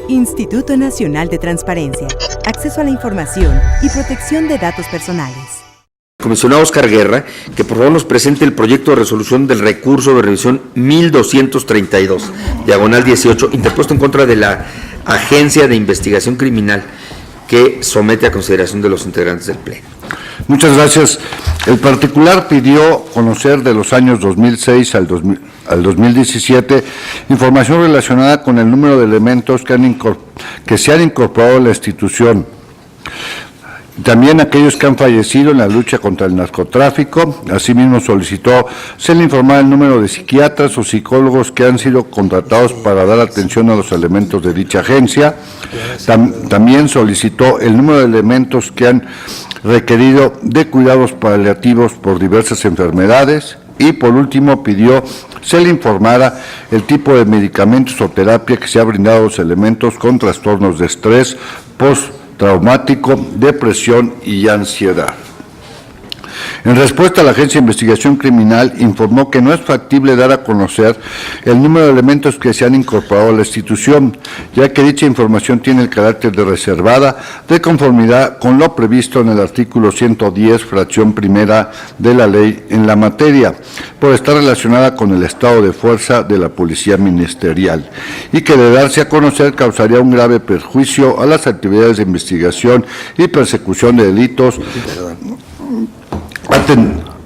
Instituto Nacional de Transparencia, Acceso a la Información y Protección de Datos Personales. Comisionado Oscar Guerra, que por favor nos presente el proyecto de resolución del recurso de revisión 1232, diagonal 18, interpuesto en contra de la Agencia de Investigación Criminal, que somete a consideración de los integrantes del Pleno. Muchas gracias. El particular pidió conocer de los años 2006 al 2017 información relacionada con el número de elementos que se han incorporado a la institución. También aquellos que han fallecido en la lucha contra el narcotráfico. Asimismo solicitó se le informara el número de psiquiatras o psicólogos que han sido contratados para dar atención a los elementos de dicha agencia. También solicitó el número de elementos que han requerido de cuidados paliativos por diversas enfermedades. Y por último pidió se le informara el tipo de medicamentos o terapia que se ha brindado a los elementos con trastornos de estrés postraumático, depresión y ansiedad. En respuesta, la Agencia de Investigación Criminal informó que no es factible dar a conocer el número de elementos que se han incorporado a la institución, ya que dicha información tiene el carácter de reservada, de conformidad con lo previsto en el artículo 110, fracción primera de la ley en la materia, por estar relacionada con el estado de fuerza de la Policía Ministerial, y que de darse a conocer causaría un grave perjuicio a las actividades de investigación y persecución de delitos,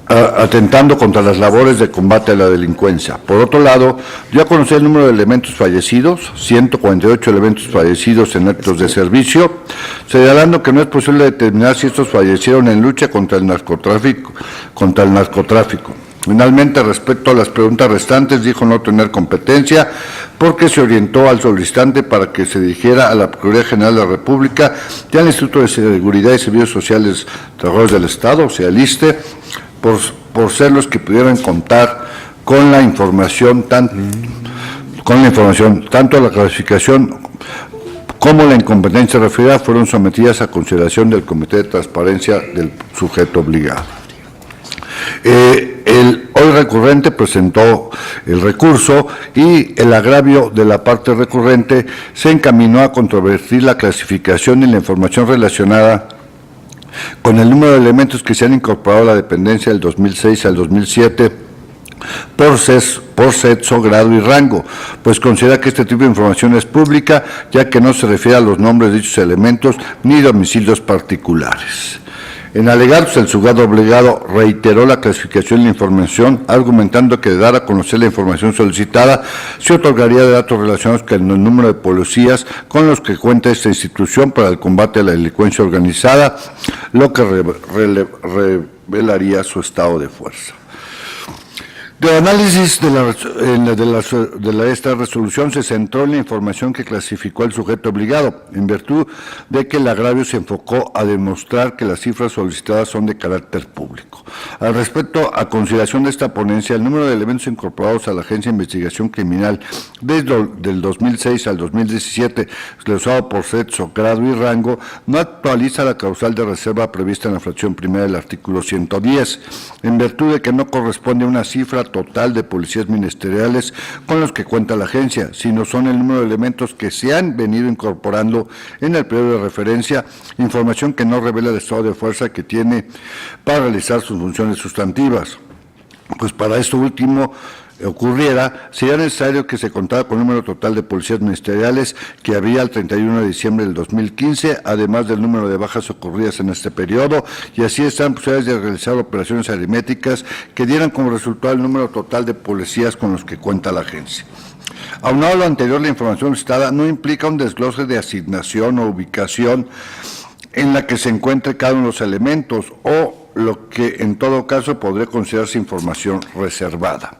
atentando contra las labores de combate a la delincuencia. Por otro lado, dio a conocer el número de elementos fallecidos, 148 elementos fallecidos en actos de servicio, señalando que no es posible determinar si estos fallecieron en lucha contra el narcotráfico. Finalmente, respecto a las preguntas restantes, dijo no tener competencia porque se orientó al solicitante para que se dirigiera a la Procuraduría General de la República y al Instituto de Seguridad y Servicios Sociales Trabajadores del Estado, o sea, el ISSSTE, por ser los que pudieran contar con la información, tanto la clasificación como la incompetencia referida fueron sometidas a consideración del Comité de Transparencia del sujeto obligado. El hoy recurrente presentó el recurso y el agravio de la parte recurrente se encaminó a controvertir la clasificación y la información relacionada con el número de elementos que se han incorporado a la dependencia del 2006 al 2007 por sexo, grado y rango, pues considera que este tipo de información es pública, ya que no se refiere a los nombres de dichos elementos ni domicilios particulares. En alegatos, el juzgado obligado reiteró la clasificación de la información, argumentando que de dar a conocer la información solicitada, se otorgaría de datos relacionados con el número de policías con los que cuenta esta institución para el combate a la delincuencia organizada, lo que revelaría su estado de fuerza. El análisis de esta resolución se centró en la información que clasificó el sujeto obligado, en virtud de que el agravio se enfocó a demostrar que las cifras solicitadas son de carácter público. Al respecto, a consideración de esta ponencia, el número de elementos incorporados a la Agencia de Investigación Criminal desde el 2006 al 2017, desglosado por sexo, grado y rango, no actualiza la causal de reserva prevista en la fracción primera del artículo 110, en virtud de que no corresponde a una cifra total de policías ministeriales con los que cuenta la agencia, sino son el número de elementos que se han venido incorporando en el periodo de referencia, información que no revela el estado de fuerza que tiene para realizar sus funciones sustantivas. Pues para esto último ocurriera, sería necesario que se contara con el número total de policías ministeriales que había al 31 de diciembre del 2015, además del número de bajas ocurridas en este periodo, y así están posibilidades de realizar operaciones aritméticas que dieran como resultado el número total de policías con los que cuenta la agencia. Aunado a lo anterior, la información citada no implica un desglose de asignación o ubicación en la que se encuentre cada uno de los elementos, o lo que en todo caso podría considerarse información reservada.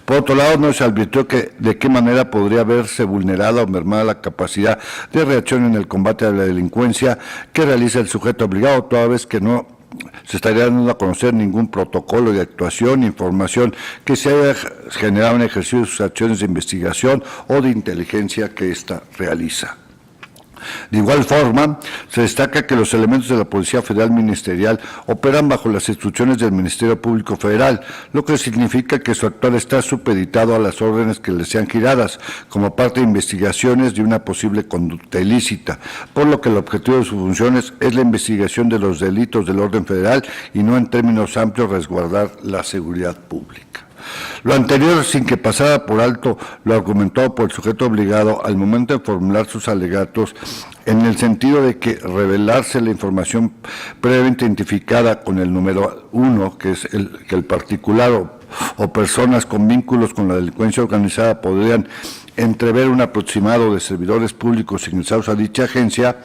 Por otro lado, no se advirtió de qué manera podría haberse vulnerado o mermada la capacidad de reacción en el combate a la delincuencia que realiza el sujeto obligado, toda vez que no se estaría dando a conocer ningún protocolo de actuación, información que se haya generado en ejercicio de sus acciones de investigación o de inteligencia que ésta realiza. De igual forma, se destaca que los elementos de la Policía Federal Ministerial operan bajo las instrucciones del Ministerio Público Federal, lo que significa que su actuar está supeditado a las órdenes que les sean giradas, como parte de investigaciones de una posible conducta ilícita, por lo que el objetivo de sus funciones es la investigación de los delitos del orden federal y no en términos amplios resguardar la seguridad pública. Lo anterior, sin que pasara por alto lo argumentado por el sujeto obligado al momento de formular sus alegatos, en el sentido de que revelarse la información previamente identificada con el número 1, que es que el particular o personas con vínculos con la delincuencia organizada podrían entrever un aproximado de servidores públicos ingresados a dicha agencia,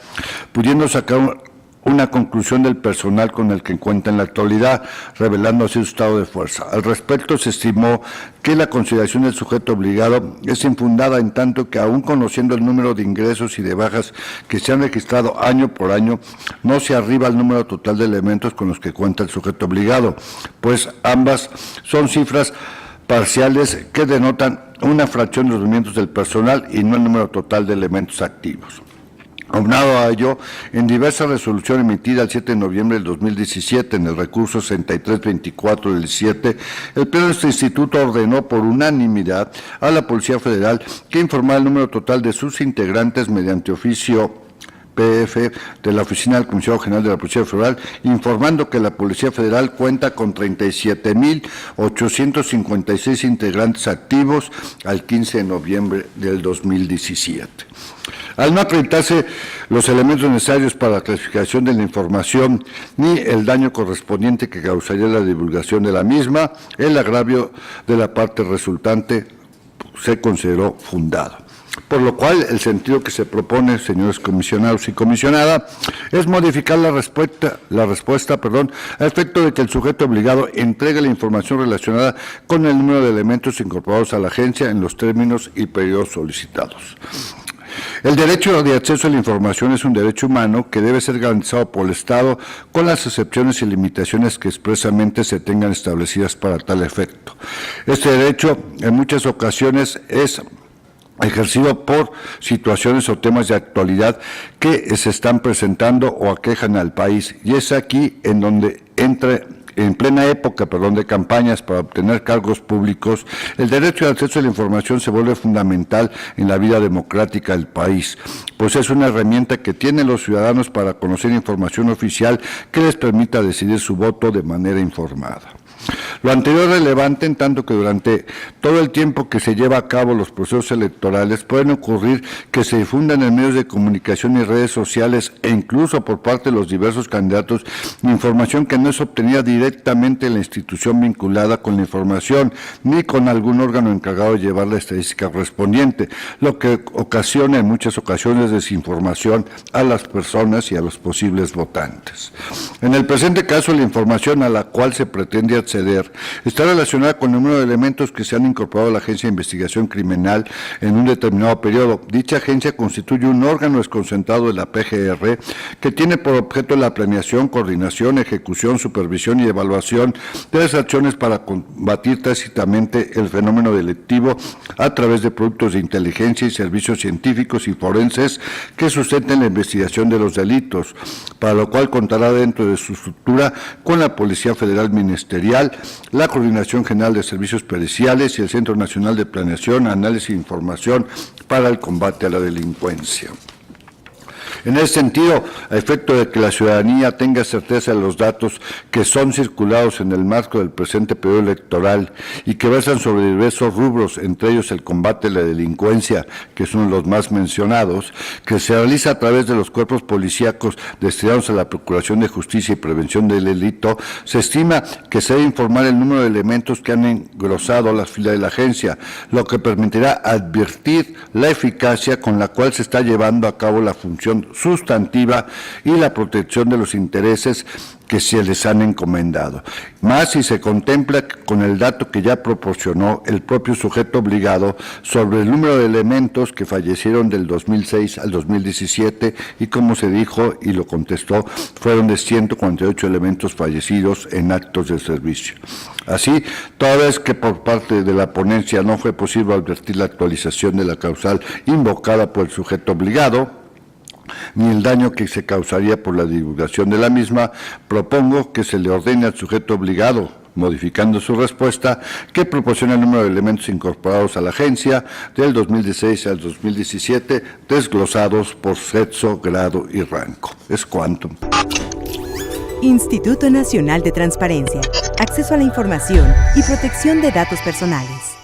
pudiendo sacar una conclusión del personal con el que cuenta en la actualidad, revelando así su estado de fuerza. Al respecto, se estimó que la consideración del sujeto obligado es infundada en tanto que, aún conociendo el número de ingresos y de bajas que se han registrado año por año, no se arriba al número total de elementos con los que cuenta el sujeto obligado, pues ambas son cifras parciales que denotan una fracción de los movimientos del personal y no el número total de elementos activos. Aunado a ello, en diversa resolución emitida el 7 de noviembre del 2017 en el recurso 6324 del 7, el Pleno de este Instituto ordenó por unanimidad a la Policía Federal que informara el número total de sus integrantes mediante oficio PF de la Oficina del Comisionado General de la Policía Federal, informando que la Policía Federal cuenta con 37.856 integrantes activos al 15 de noviembre del 2017. Al no acreditarse los elementos necesarios para la clasificación de la información ni el daño correspondiente que causaría la divulgación de la misma, el agravio de la parte resultante se consideró fundado. Por lo cual, el sentido que se propone, señores comisionados y comisionada, es modificar la respuesta, a efecto de que el sujeto obligado entregue la información relacionada con el número de elementos incorporados a la agencia en los términos y periodos solicitados. El derecho de acceso a la información es un derecho humano que debe ser garantizado por el Estado con las excepciones y limitaciones que expresamente se tengan establecidas para tal efecto. Este derecho en muchas ocasiones es ejercido por situaciones o temas de actualidad que se están presentando o aquejan al país, y es aquí en donde entra en plena época, de campañas para obtener cargos públicos, el derecho de acceso a la información se vuelve fundamental en la vida democrática del país, pues es una herramienta que tienen los ciudadanos para conocer información oficial que les permita decidir su voto de manera informada. Lo anterior es relevante en tanto que durante todo el tiempo que se lleva a cabo los procesos electorales pueden ocurrir que se difundan en medios de comunicación y redes sociales e incluso por parte de los diversos candidatos información que no es obtenida directamente en la institución vinculada con la información ni con algún órgano encargado de llevar la estadística correspondiente, lo que ocasiona en muchas ocasiones desinformación a las personas y a los posibles votantes. En el presente caso, la información a la cual se pretende acceder está relacionada con el número de elementos que se han incorporado a la Agencia de Investigación Criminal en un determinado periodo. Dicha agencia constituye un órgano desconcentrado de la PGR que tiene por objeto la planeación, coordinación, ejecución, supervisión y evaluación de las acciones para combatir tácitamente el fenómeno delictivo a través de productos de inteligencia y servicios científicos y forenses que sustenten la investigación de los delitos, para lo cual contará dentro de su estructura con la Policía Federal Ministerial, la Coordinación General de Servicios Periciales y el Centro Nacional de Planeación, Análisis e Información para el Combate a la Delincuencia. En ese sentido, a efecto de que la ciudadanía tenga certeza de los datos que son circulados en el marco del presente periodo electoral y que versan sobre diversos rubros, entre ellos el combate a la delincuencia, que es uno de los más mencionados, que se realiza a través de los cuerpos policíacos destinados a la Procuración de Justicia y Prevención del Delito, se estima que se debe informar el número de elementos que han engrosado las filas de la agencia, lo que permitirá advertir la eficacia con la cual se está llevando a cabo la función sustantiva y la protección de los intereses que se les han encomendado. Más si se contempla con el dato que ya proporcionó el propio sujeto obligado sobre el número de elementos que fallecieron del 2006 al 2017 y como se dijo y lo contestó, fueron de 148 elementos fallecidos en actos de servicio. Así, toda vez que por parte de la ponencia no fue posible advertir la actualización de la causal invocada por el sujeto obligado, ni el daño que se causaría por la divulgación de la misma, propongo que se le ordene al sujeto obligado, modificando su respuesta, que proporciona el número de elementos incorporados a la agencia del 2016 al 2017, desglosados por sexo, grado y rango. Es cuanto. Instituto Nacional de Transparencia, Acceso a la Información y Protección de Datos Personales.